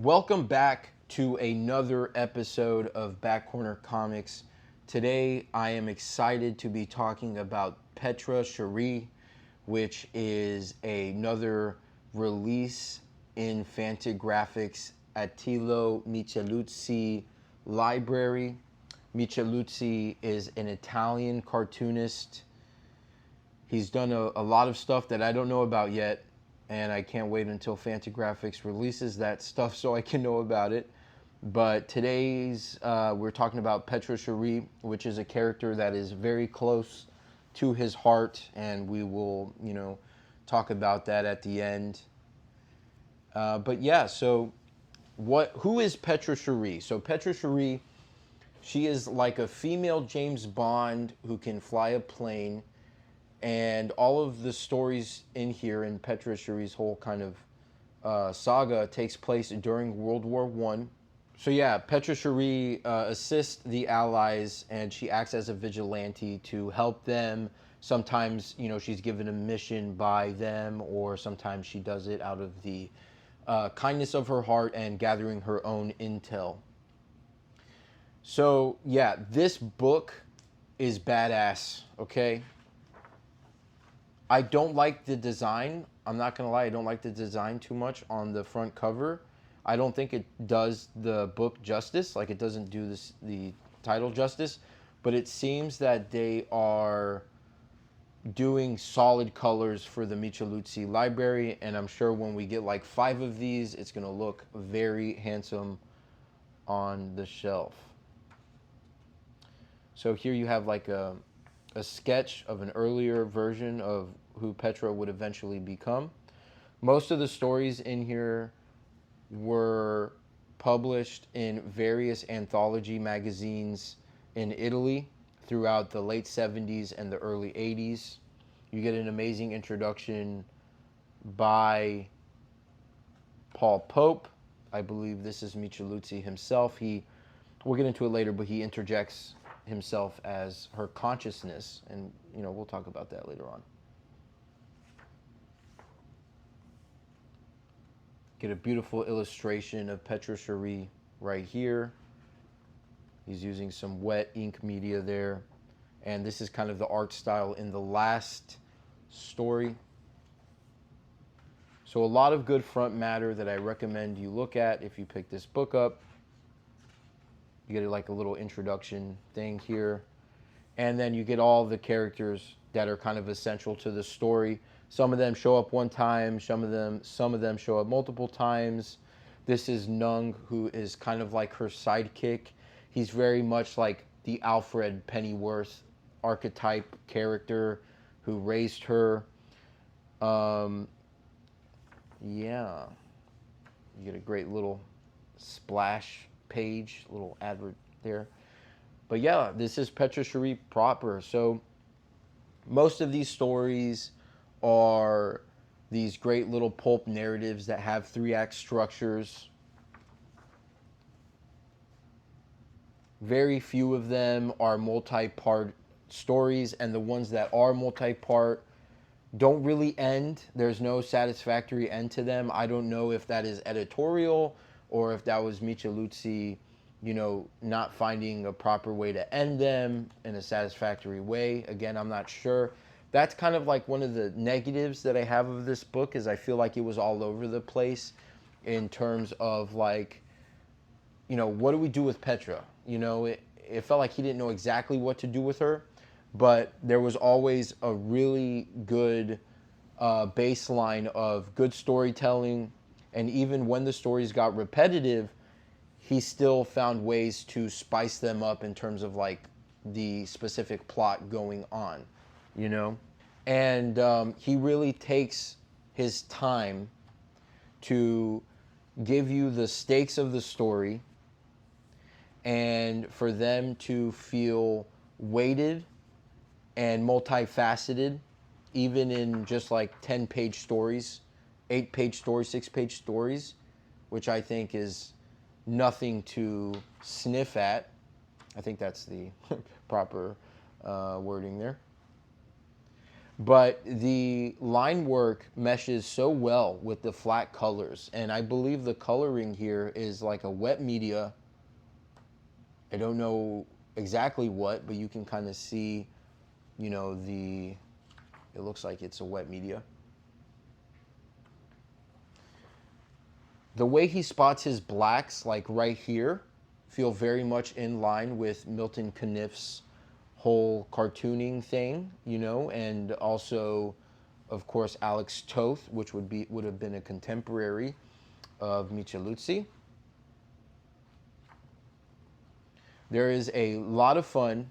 Welcome back to another episode of Back Corner Comics. Today I am excited to be talking about Petra Chérie, which is another release in Fantagraphics Attilio Micheluzzi library. Micheluzzi is an Italian cartoonist. He's done a lot of stuff that I don't know about yet, and I can't wait until Fantagraphics releases that stuff so I can know about it. But we're talking about Petra Chérie, which is a character that is very close to his heart, and we will, talk about that at the end. Who is Petra Chérie? So Petra Chérie, she is like a female James Bond who can fly a plane, and all of the stories in here in Petra Chérie's whole kind of saga takes place during World War I. So yeah, Petra Chérie assists the Allies, and she acts as a vigilante to help them. Sometimes, she's given a mission by them, or sometimes she does it out of the kindness of her heart and gathering her own intel. So yeah, this book is badass, okay? I don't like the design. I'm not going to lie, I don't like the design too much on the front cover. I don't think it does the book justice, like it doesn't do the title justice, but it seems that they are doing solid colors for the Micheluzzi library, and I'm sure when we get like 5 of these, it's going to look very handsome on the shelf. So here you have like a sketch of an earlier version of who Petra would eventually become. Most of the stories in here were published in various anthology magazines in Italy throughout the late 70s and the early 80s. You get an amazing introduction by Pulp. I believe this is Micheluzzi himself. We'll get into it later, but he interjects himself as her consciousness, and we'll talk about that later on. Get a beautiful illustration of Petra Chérie right here. He's using some wet ink media there, and this is kind of the art style in the last story. So a lot of good front matter that I recommend you look at if you pick this book up. You get like a little introduction thing here. And then you get all the characters that are kind of essential to the story. Some of them show up one time, some of them show up multiple times. This is Nung, who is kind of like her sidekick. He's very much like the Alfred Pennyworth archetype character who raised her. You get a great little splash page, little advert there. But yeah, this is Petra Chérie proper. So most of these stories are these great little pulp narratives that have 3-act structures. Very few of them are multi-part stories, and the ones that are multi-part don't really end. There's no satisfactory end to them. I don't know if that is editorial or if that was Micheluzzi, not finding a proper way to end them in a satisfactory way. Again, I'm not sure. That's kind of like one of the negatives that I have of this book, is I feel like it was all over the place in terms of like, what do we do with Petra? It felt like he didn't know exactly what to do with her, but there was always a really good baseline of good storytelling. And even when the stories got repetitive, he still found ways to spice them up in terms of like the specific plot going on, And he really takes his time to give you the stakes of the story and for them to feel weighted and multifaceted, even in just like 10-page stories, 8-page stories, 6-page stories, which I think is nothing to sniff at. I think that's the proper wording there. But the line work meshes so well with the flat colors. And I believe the coloring here is like a wet media. I don't know exactly what, but you can kind of see, you know, it looks like it's a wet media. The way he spots his blacks, like right here, feel very much in line with Milton Caniff's whole cartooning thing, you know, and also, of course, Alex Toth, which would have been a contemporary of Micheluzzi. There is a lot of fun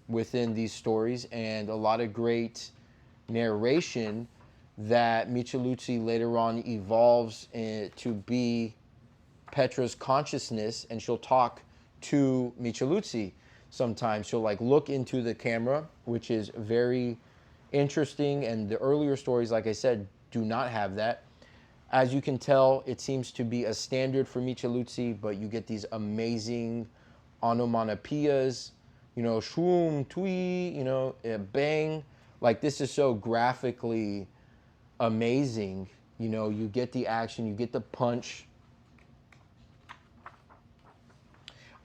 within these stories and a lot of great narration that Micheluzzi later on evolves to be Petra's consciousness, and she'll talk to Micheluzzi. Sometimes she'll like look into the camera, which is very interesting, and the earlier stories, like I said, do not have that. As you can tell, it seems to be a standard for Micheluzzi, but you get these amazing onomatopoeias, you know, shroom, twee, you know, bang. Like, this is so graphically amazing. You know, you get the action, you get the punch.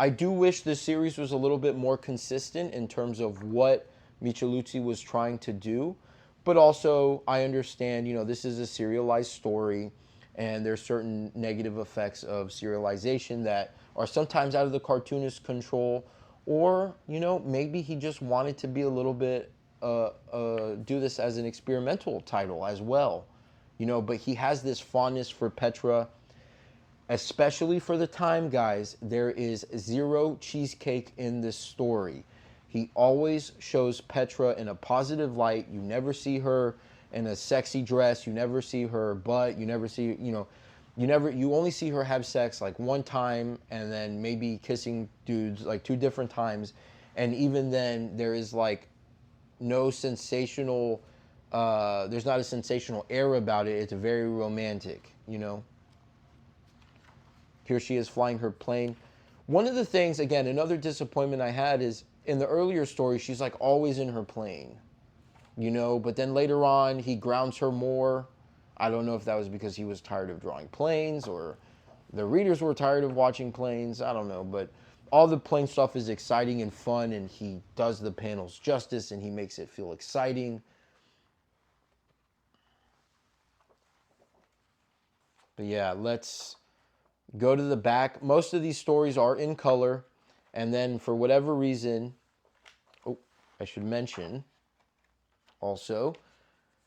I do wish this series was a little bit more consistent in terms of what Micheluzzi was trying to do. But also, I understand, you know, this is a serialized story, and there's certain negative effects of serialization that are sometimes out of the cartoonist's control. Or, you know, maybe he just wanted to be a little bit, do this as an experimental title as well. You know, but he has this fondness for Petra, especially for the time, guys. There is zero cheesecake in this story. He always shows Petra in a positive light. You never see her in a sexy dress. You never see her butt. You never see, you know, you only see her have sex like one time, and then maybe kissing dudes like 2 different times. And even then, there is like no sensational, there's not a sensational air about it. It's very romantic, you know. Here she is flying her plane. One of the things, again, another disappointment I had is in the earlier story, she's like always in her plane, you know, but then later on, he grounds her more. I don't know if that was because he was tired of drawing planes or the readers were tired of watching planes. I don't know, but all the plane stuff is exciting and fun, and he does the panels justice, and he makes it feel exciting. But yeah, let's go to the back. Most of these stories are in color, and then for whatever reason, oh, I should mention also,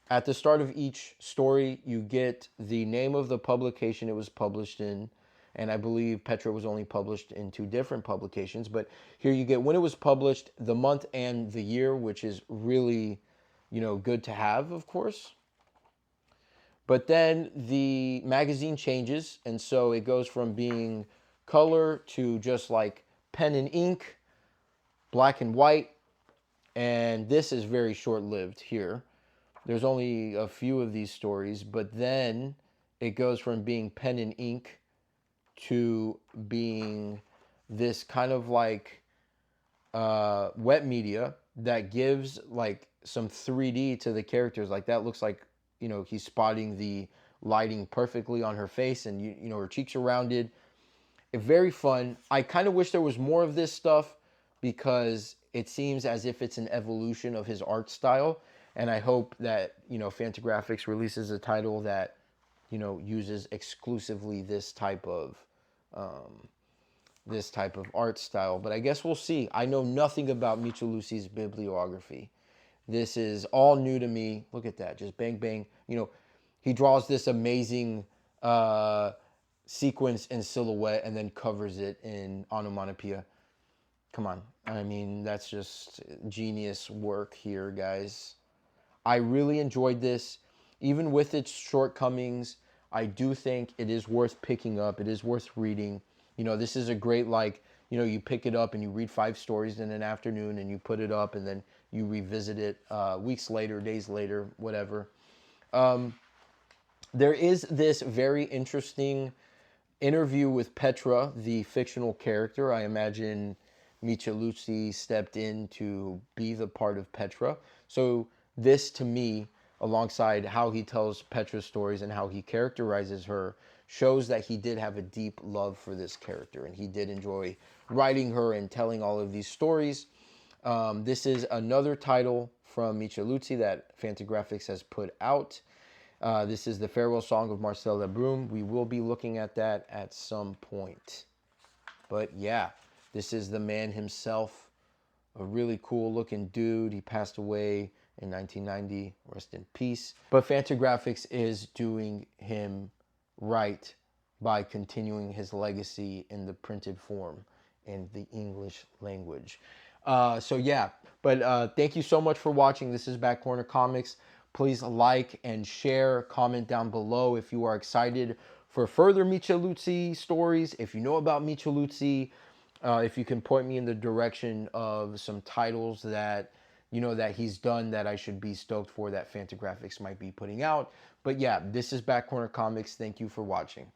at the start of each story, you get the name of the publication it was published in, and I believe Petra was only published in 2 different publications, but here you get when it was published, the month and the year, which is really, you know, good to have, of course. But then the magazine changes, and so it goes from being color to just like pen and ink, black and white, and this is very short-lived here. There's only a few of these stories, but then it goes from being pen and ink to being this kind of like wet media that gives like some 3D to the characters. Like that looks like, you know, he's spotting the lighting perfectly on her face, and you know, her cheeks are rounded. Very fun. I kind of wish there was more of this stuff because it seems as if it's an evolution of his art style. And I hope that, you know, Fantagraphics releases a title that, you know, uses exclusively this type of art style. But I guess we'll see. I know nothing about Micheluzzi's bibliography. This is all new to me. Look at that. Just bang, bang. You know, he draws this amazing sequence in silhouette and then covers it in onomatopoeia. Come on. I mean, that's just genius work here, guys. I really enjoyed this. Even with its shortcomings, I do think it is worth picking up. It is worth reading. You know, this is a great, like, you know, you pick it up and you read 5 stories in an afternoon and you put it up and then you revisit it weeks later, days later, whatever. There is this very interesting interview with Petra, the fictional character. I imagine Micheluzzi stepped in to be the part of Petra. So this to me, alongside how he tells Petra's stories and how he characterizes her, shows that he did have a deep love for this character and he did enjoy writing her and telling all of these stories. This is another title from Micheluzzi that Fantagraphics has put out. This is the farewell song of Marcel Lebrun. We will be looking at that at some point. But yeah, this is the man himself, a really cool looking dude. He passed away in 1990. Rest in peace. But Fantagraphics is doing him right by continuing his legacy in the printed form in the English language. So yeah, but thank you so much for watching. This is Back Corner Comics. Please like and share, comment down below if you are excited for further Micheluzzi stories. If you know about Micheluzzi, if you can point me in the direction of some titles that that he's done that I should be stoked for, that Fantagraphics might be putting out. But yeah, this is Back Corner Comics. Thank you for watching.